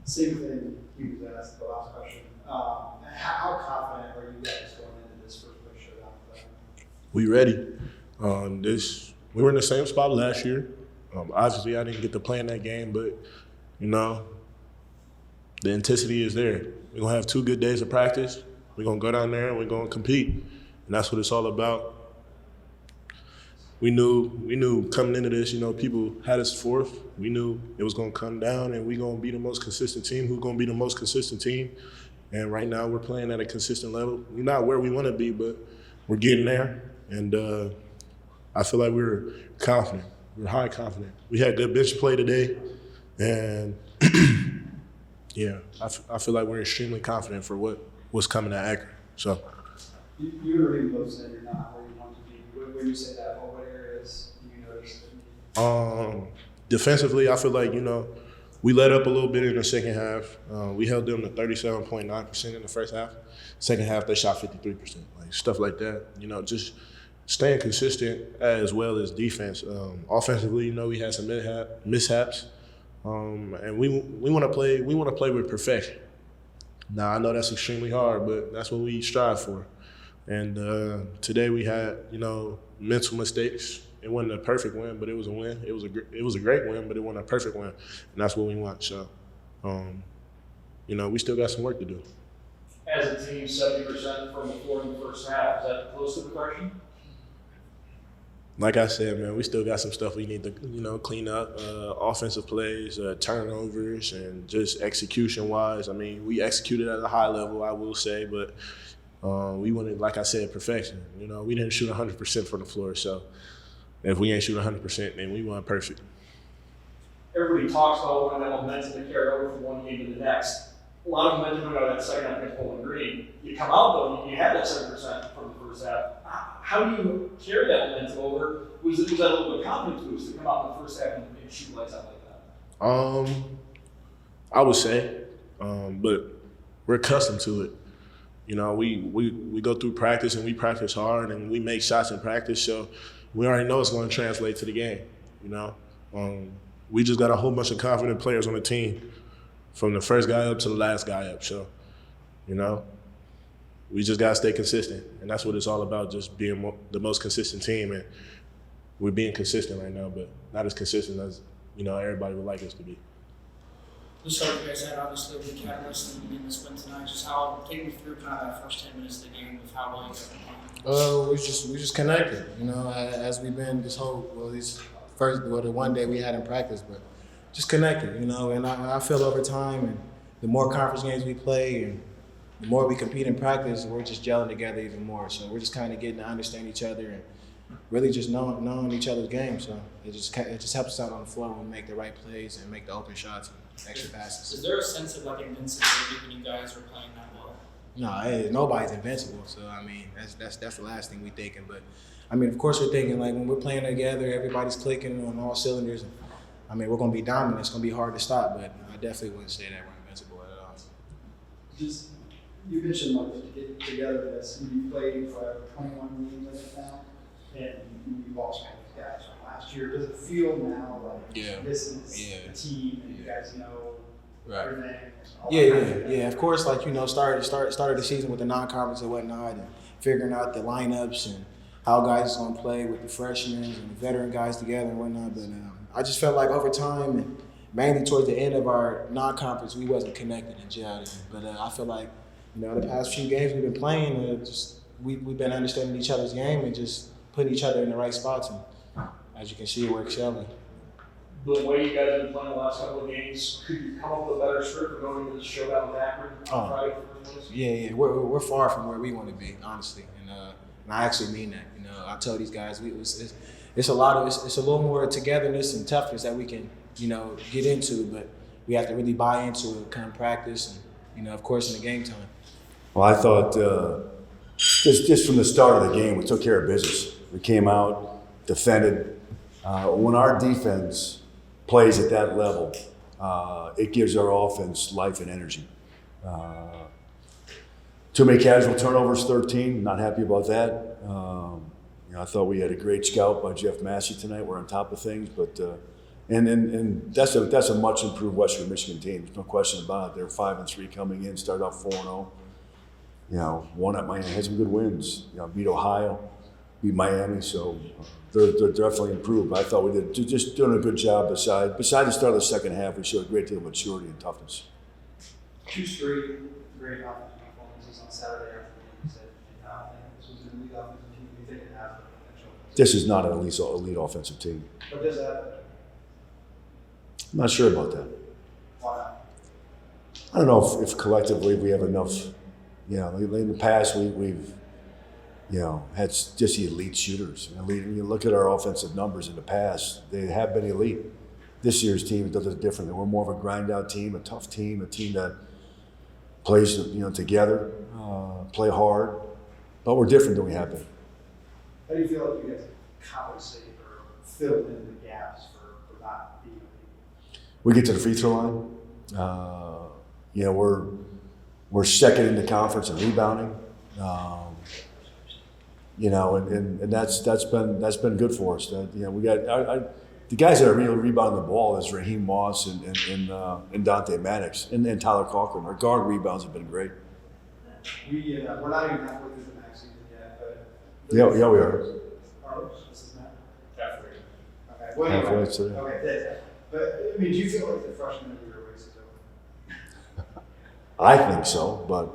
Same thing you was asked the last question. How confident are you guys going into this first place showdown with them? We ready. We were in the same spot last year. Obviously, I didn't get to play in that game, but the intensity is there. We're gonna have 2 good days of practice. We're gonna go down there and we're gonna compete, and that's what it's all about. We knew coming into this, people had us fourth. We knew it was gonna come down, and we're gonna be the most consistent team. Who's gonna be the most consistent team? And right now, we're playing at a consistent level. We're not where we want to be, but we're getting there. And I feel like we're confident. We're high confident. We had good bench play today, and yeah, I feel like we're extremely confident for what's coming at Akron. So You were really close and you're not where you want to be. When you say that, what areas do you notice that? Defensively, I feel like we let up a little bit in the second half. We held them to 37.9% in the first half. Second half, they shot 53%, like stuff like that. Just staying consistent as well as defense. Offensively, we had some mishaps, and we want to play. We want to play with perfection. Now I know that's extremely hard, but that's what we strive for. And today we had mental mistakes. It wasn't a perfect win, but it was a win. It was a great win, but it wasn't a perfect win, and that's what we want. So, we still got some work to do. As a team, 70% from the floor in the first half. Is that close to perfection? Like I said, man, we still got some stuff we need to, clean up. Offensive plays, turnovers, and just execution-wise. I mean, we executed at a high level, I will say, but we wanted, like I said, perfection. We didn't shoot 100% from the floor, so if we ain't shoot 100%, then we weren't perfect. Everybody talks about when that momentum to carry over from one game to the next. A lot of momentum coming out of that second half against Bowling Green. You come out, though, you had that 7% from the first half. How do you carry that momentum over? Was that a little bit of confidence boost to come out in the first half and shoot lights out like that? I would say, but we're accustomed to it. We go through practice and we practice hard and we make shots in practice, so we already know it's going to translate to the game. We just got a whole bunch of confident players on the team, from the first guy up to the last guy up. So, we just got to stay consistent, and that's what it's all about, just being the most consistent team. And we're being consistent right now, but not as consistent as everybody would like us to be. Just so you guys had obviously the catalyst in this win tonight. Just take me through kind of that first 10 minutes of the game with how well you guys were playing. We just connected, as we've been this whole the one day we had in practice, but just connected, and I feel over time, and the more conference games we play and the more we compete in practice, we're just gelling together even more. So we're just kind of getting to understand each other and really just knowing each other's game. So it just helps us out on the floor when we make the right plays and make the open shots and extra passes. Is there a sense of invincibility when you guys are playing that well? No, nobody's invincible. So I mean, that's the last thing we're thinking. But I mean, of course we're thinking when we're playing together, everybody's clicking on all cylinders. And, I mean, we're gonna be dominant. It's gonna be hard to stop. But I definitely wouldn't say that we're invincible at all. You mentioned to get together this. You played for 21 games I think now, and you've also had these guys from last year. Does it feel now like this is a team and you guys know everything? Yeah. Of course, started the season with the non-conference and whatnot, and figuring out the lineups and how guys is gonna play with the freshmen and the veteran guys together and whatnot. But I just felt like over time, and mainly towards the end of our non-conference, we wasn't connected and gelled. But I feel like the past few games we've been playing, we've been understanding each other's game and just putting each other in the right spots. And as you can see, we're excelling. The way you guys have been playing the last couple of games, could you come up with a better script for going into the showdown with Akron on Friday for the first place? Yeah. We're far from where we want to be, honestly, and I actually mean that. I tell these guys it's a little more togetherness and toughness that we can get into, but we have to really buy into it, come practice, and of course in the game time. Well, I thought just from the start of the game, we took care of business. We came out, defended. When our defense plays at that level, it gives our offense life and energy. Too many casual turnovers, 13. Not happy about that. I thought we had a great scout by Jeff Massey tonight. We're on top of things, but And that's a much improved Western Michigan team. There's no question about it. They're 5-3 coming in, started off 4-0. You know, won at Miami, had some good wins. You know, beat Ohio, beat Miami, so they're definitely improved. I thought we did just doing a good job. Besides the start of the second half, we showed a great deal of maturity and toughness. 2 straight great offensive performances on Saturday afternoon. You said this was an elite offensive team. Do you think it has the potential? This is not an elite offensive team. But does that? I'm not sure about that. Why not? I don't know if collectively we have enough. You know, in the past we've had just elite shooters. You look at our offensive numbers in the past; they have been elite. This year's team does it differently. We're more of a grind-out team, a tough team, a team that plays together, play hard, but we're different than we have been. How do you feel like you guys compensate or fill in the gaps for not being elite? We get to the free throw line. We're second in the conference in rebounding. And that's been good for us. We got the guys that are really rebounding the ball is Raheem Moss and Dante Maddox and Tyler Cochran. Our guard rebounds have been great. We're not even halfway through the next season yet, but Yeah, we are. This is not. Halfway. Okay. Well, anyway, Halfway to the- okay, that's, but I mean, do you feel like the freshman of the year race is over? I think so, but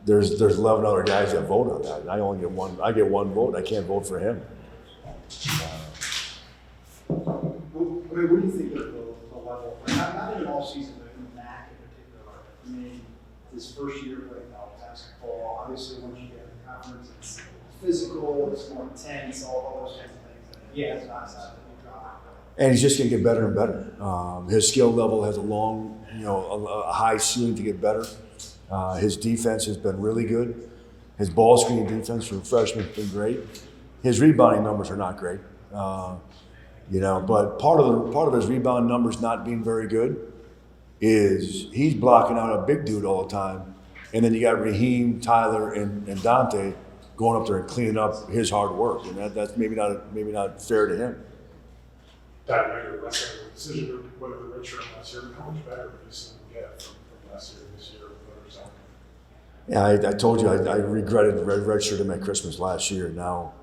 there's 11 other guys that vote on that. I only get one. I get one vote. I can't vote for him. What do you think of the level? Not even all season, but in MAC in particular. I mean, this first year playing college basketball, obviously once you get in the conference, it's physical, it's more intense, all those kinds of things. Yeah, it's not something you drop. And he's just going to get better and better. His skill level has a high ceiling to get better. His defense has been really good. His ball screen defense for a freshman has been great. His rebounding numbers are not great. But part of his rebound numbers not being very good is he's blocking out a big dude all the time, and then you got Raheem, Tyler, and Dante going up there and cleaning up his hard work, and that's maybe not fair to him. That made a decision to whether the redshirt last year, how much better have you seen him get from last year to this year with others? Yeah, I told you I regretted the redshirt him at Christmas last year. Now,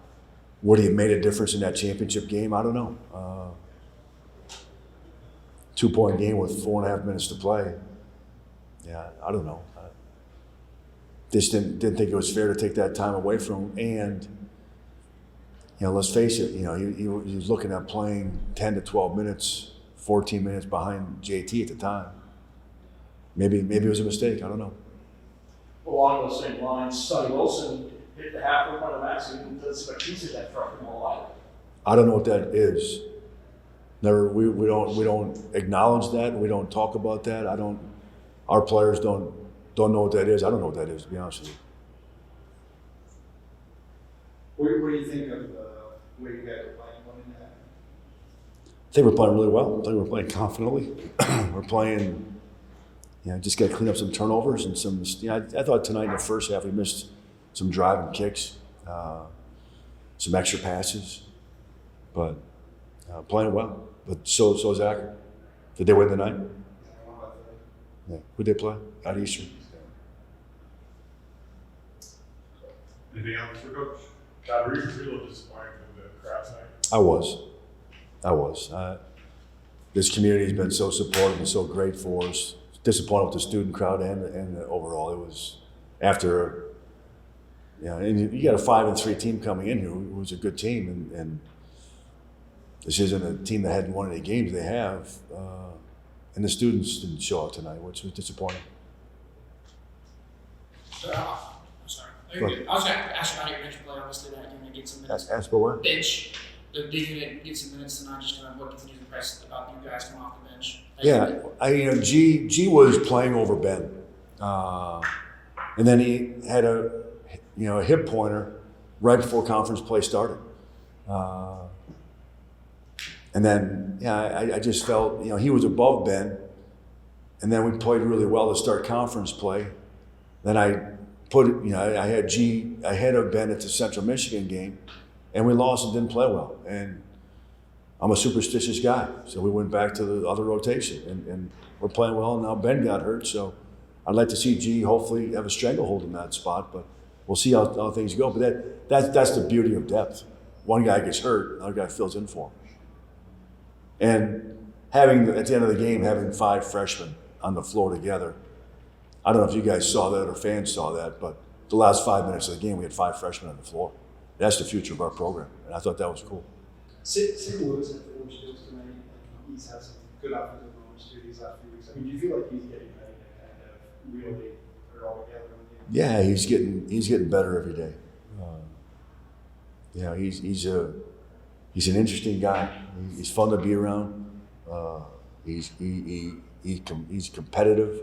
would he have made a difference in that championship game? I don't know. 2-point game with 4.5 minutes to play. Yeah, I don't know. Just didn't think it was fair to take that time away from him. And let's face it. He was looking at playing 10 to 12 minutes, 14 minutes behind JT at the time. Maybe it was a mistake. I don't know. Along those same lines, Sonny Wilson hit the halfway point of the max and doesn't expect to see that freshman ball either. I don't know what that is. Never. We don't acknowledge that. We don't talk about that. Our players don't know what that is. I don't know what that is, to be honest with you. What do you think of the way you guys are playing one in that? I think we're playing really well. I think we're playing confidently. We're playing. Just got to clean up some turnovers and some. I thought tonight in the first half we missed some driving kicks, some extra passes, but playing well. But so is Akron. Did they win tonight? Yeah. Who'd they play? At Eastern. Anything else for Coach? God, were you a little disappointed with the crowd tonight? I was. This community has been so supportive and so great for us. Disappointed with the student crowd and the overall. It was after, and you got a 5-3 team coming in here who's a good team, and this isn't a team that hadn't won any games. They have, and the students didn't show up tonight, which was disappointing. I'm sorry. Go ahead. I was going to ask you about your bench play. Obviously, that unit gets some minutes. Ask for what? Bench. The big unit gets some minutes tonight. Just kind of what continues to impress about you guys coming off the bench. Yeah, G was playing over Ben, and then he had a hip pointer right before conference play started, and then I just felt he was above Ben, and then we played really well to start conference play. Then I I had G ahead of Ben at the Central Michigan game, and we lost and didn't play well. And I'm a superstitious guy, so we went back to the other rotation, and we're playing well. Now Ben got hurt, so I'd like to see G hopefully have a stranglehold in that spot, but we'll see how things go. But that's the beauty of depth. One guy gets hurt, another guy fills in for him. And having, at the end of the game, having 5 freshmen on the floor together, I don't know if you guys saw that or fans saw that, but the last 5 minutes of the game, we had 5 freshmen on the floor. That's the future of our program, and I thought that was cool. St. Louis had 4 steals tonight. He's had some good offensive moments too these last few weeks. I mean, do you feel like he's getting ready to kind of really put it all together with you? Yeah, he's getting better every day. You know, he's an interesting guy. He's fun to be around. He's competitive.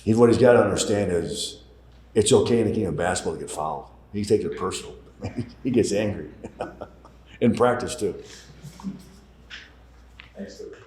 What he's got to understand is it's okay in a game of basketball to get fouled. He takes it personal. He gets angry in practice too. Thanks, Luke.